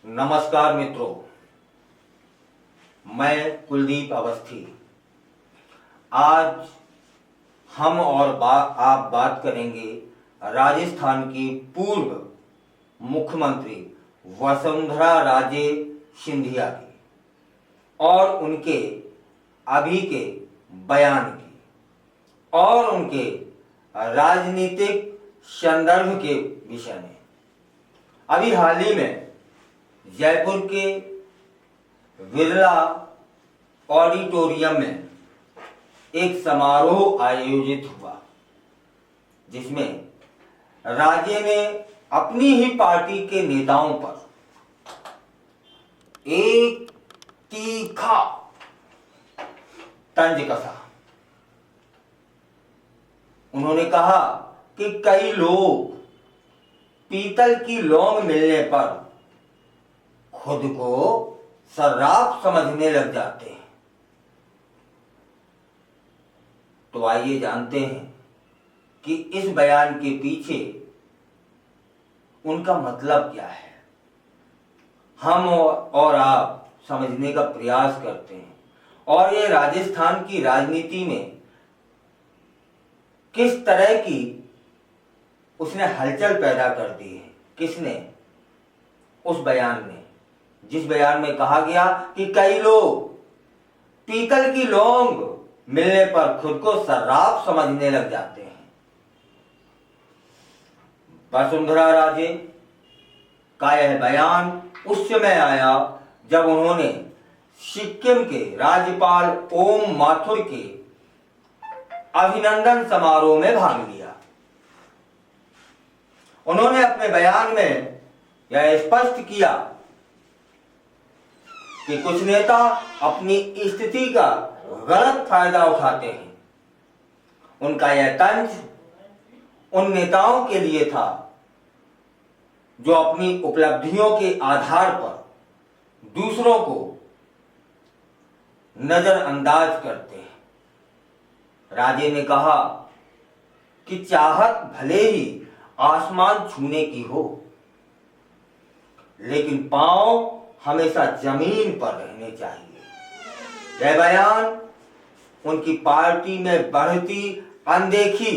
नमस्कार मित्रों, मैं कुलदीप अवस्थी। आज हम और आप बात करेंगे राजस्थान की पूर्व मुख्यमंत्री वसुंधरा राजे सिंधिया की और उनके अभी के बयान की और उनके राजनीतिक संदर्भ के विषय में। अभी हाल ही में जयपुर के बिरला ऑडिटोरियम में एक समारोह आयोजित हुआ, जिसमें राजे ने अपनी ही पार्टी के नेताओं पर एक तीखा तंज कसा। उन्होंने कहा कि कई लोग पीतल की लौंग मिलने पर खुद को सर्राफ समझने लग जाते हैं। तो आइए जानते हैं कि इस बयान के पीछे उनका मतलब क्या है। हम और आप समझने का प्रयास करते हैं और ये राजस्थान की राजनीति में किस तरह की उसने हलचल पैदा कर दी है। किसने? उस बयान में, जिस बयान में कहा गया कि कई लोग पीतल की लौंग मिलने पर खुद को सर्राफ समझने लग जाते हैं। वसुंधरा राजे का यह बयान उस समय आया जब उन्होंने सिक्किम के राज्यपाल ओम माथुर के अभिनंदन समारोह में भाग लिया। उन्होंने अपने बयान में यह स्पष्ट किया कि कुछ नेता अपनी स्थिति का गलत फायदा उठाते हैं। उनका यह तंज उन नेताओं के लिए था जो अपनी उपलब्धियों के आधार पर दूसरों को नजरअंदाज करते हैं। राजे ने कहा कि चाहत भले ही आसमान छूने की हो, लेकिन पांव हमेशा जमीन पर रहने चाहिए। यह बयान उनकी पार्टी में बढ़ती अनदेखी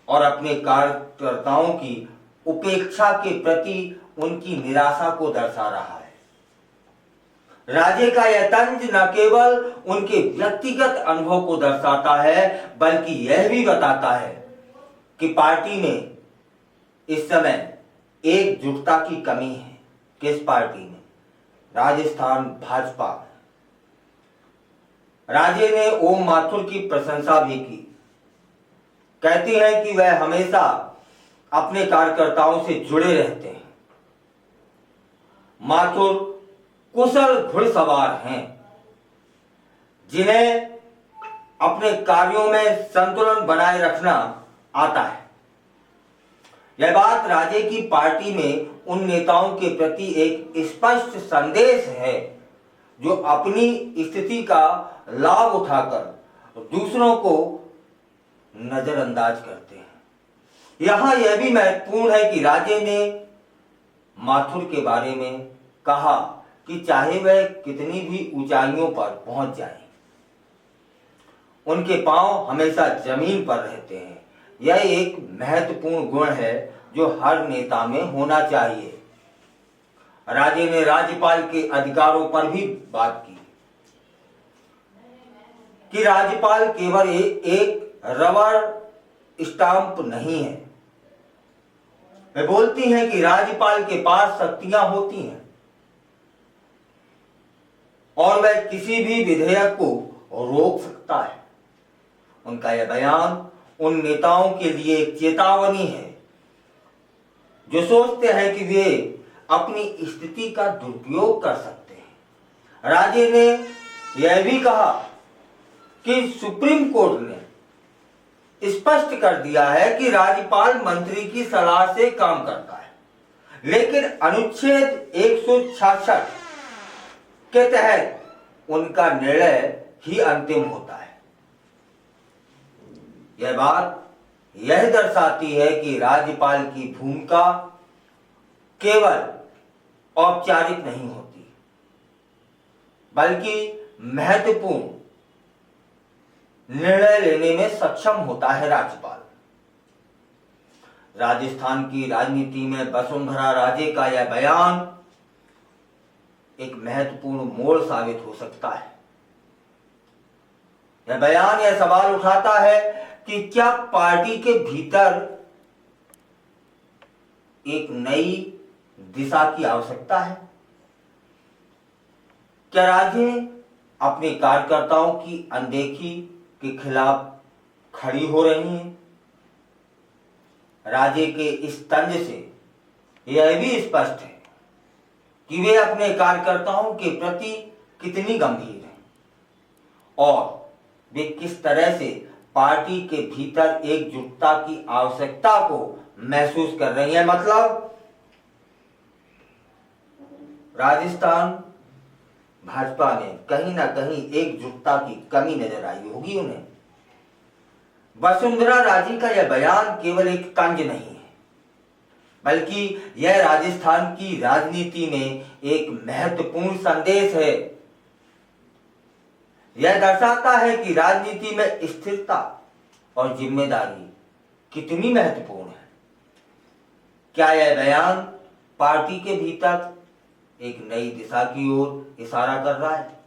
और अपने कार्यकर्ताओं की उपेक्षा के प्रति उनकी निराशा को दर्शा रहा है। राजे का यह तंज न केवल उनके व्यक्तिगत अनुभव को दर्शाता है, बल्कि यह भी बताता है कि पार्टी में इस समय एकजुटता की कमी है। किस पार्टी में? राजस्थान भाजपा। राजे ने ओम माथुर की प्रशंसा भी की। कहती है कि वह हमेशा अपने कार्यकर्ताओं से जुड़े रहते हैं। माथुर कुशल घुड़सवार हैं, जिन्हें अपने कार्यों में संतुलन बनाए रखना आता है। यह बात राजे की पार्टी में उन नेताओं के प्रति एक स्पष्ट संदेश है जो अपनी स्थिति का लाभ उठाकर दूसरों को नजरअंदाज करते हैं। यहां यह भी महत्वपूर्ण है कि राजे ने माथुर के बारे में कहा कि चाहे वह कितनी भी ऊंचाइयों पर पहुंच जाए, उनके पांव हमेशा जमीन पर रहते हैं। यह एक महत्वपूर्ण गुण है जो हर नेता में होना चाहिए। राजे ने राज्यपाल के अधिकारों पर भी बात की कि राज्यपाल केवल एक रबर स्टाम्प नहीं है। वे बोलती हैं कि राज्यपाल के पास शक्तियां होती हैं और वह किसी भी विधेयक को रोक सकता है। उनका यह बयान उन नेताओं के लिए एक चेतावनी है जो सोचते हैं कि वे अपनी स्थिति का दुरुपयोग कर सकते हैं। राजे ने यह भी कहा कि सुप्रीम कोर्ट ने स्पष्ट कर दिया है कि राज्यपाल मंत्री की सलाह से काम करता है, लेकिन अनुच्छेद 166 के तहत उनका निर्णय ही अंतिम होता है। यह बात यह दर्शाती है कि राज्यपाल की भूमिका केवल औपचारिक नहीं होती, बल्कि महत्वपूर्ण निर्णय लेने में सक्षम होता है राज्यपाल। राजस्थान की राजनीति में वसुंधरा राजे का यह बयान एक महत्वपूर्ण मोड़ साबित हो सकता है। यह बयान यह सवाल उठाता है कि क्या पार्टी के भीतर एक नई दिशा की आवश्यकता है? क्या राज्य अपने कार्यकर्ताओं की अनदेखी के खिलाफ खड़ी हो रही हैं? राज्य के इस तंज से यह भी स्पष्ट है कि वे अपने कार्यकर्ताओं के प्रति कितनी गंभीर हैं और वे किस तरह से पार्टी के भीतर एकजुटता की आवश्यकता को महसूस कर रही हैं। मतलब राजस्थान भाजपा में कहीं ना कहीं एकजुटता की कमी नजर आई होगी उन्हें। वसुंधरा राजे का यह बयान केवल एक तंज नहीं है, बल्कि यह राजस्थान की राजनीति में एक महत्वपूर्ण संदेश है। यह दर्शाता है कि राजनीति में स्थिरता और जिम्मेदारी कितनी महत्वपूर्ण है। क्या यह बयान पार्टी के भीतर एक नई दिशा की ओर इशारा कर रहा है?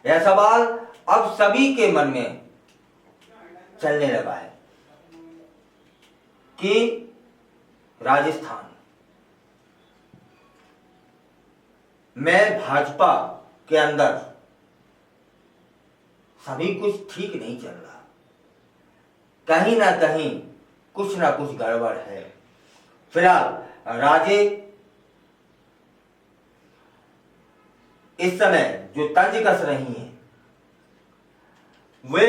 यह सवाल अब सभी के मन में चलने लगा है कि राजस्थान में भाजपा के अंदर सभी कुछ ठीक नहीं चल रहा, कहीं ना कहीं कुछ ना कुछ गड़बड़ है। फिलहाल राजे इस समय जो तंज कस रही हैं वे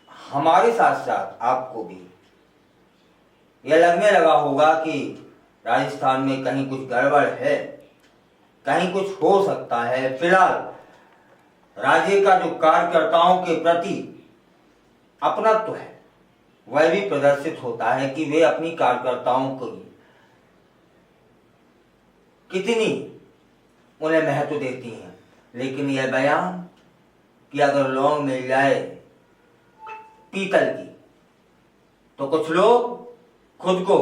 हमारे साथ साथ आपको भी यह लगने लगा होगा कि राजस्थान में कहीं कुछ गड़बड़ है, कहीं कुछ हो सकता है। फिलहाल राज्य का जो कार्यकर्ताओं के प्रति अपनत्व है वह भी प्रदर्शित होता है कि वे अपनी कार्यकर्ताओं को कितनी उन्हें महत्व देती हैं। लेकिन यह बयान कि अगर लौंग मिल जाए पीतल की तो कुछ लोग खुद को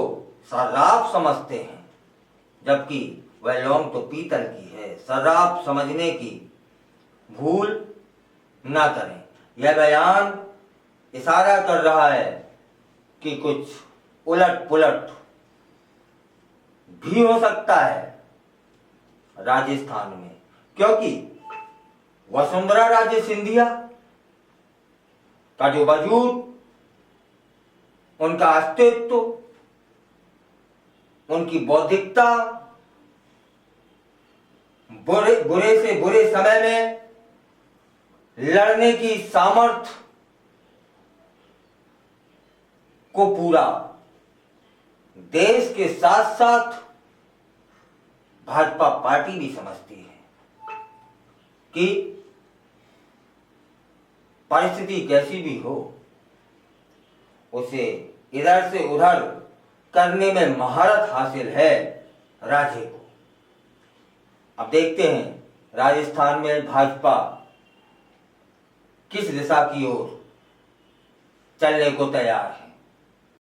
सर्राफ समझते हैं, जबकि वह लौंग तो पीतल की है। सर्राफ समझने की भूल ना करें। यह बयान इशारा कर रहा है कि कुछ उलट पुलट भी हो सकता है राजस्थान में, क्योंकि वसुंधरा राजे सिंधिया का जो वजूद, उनका अस्तित्व, उनकी बौद्धिकता बुरे से बुरे समय में लड़ने की सामर्थ्य को पूरा देश के साथ साथ भाजपा पार्टी भी समझती है कि परिस्थिति कैसी भी हो उसे इधर से उधर करने में महारत हासिल है राज्य को। अब देखते हैं राजस्थान में भाजपा किस दिशा की ओर चलने को तैयार है।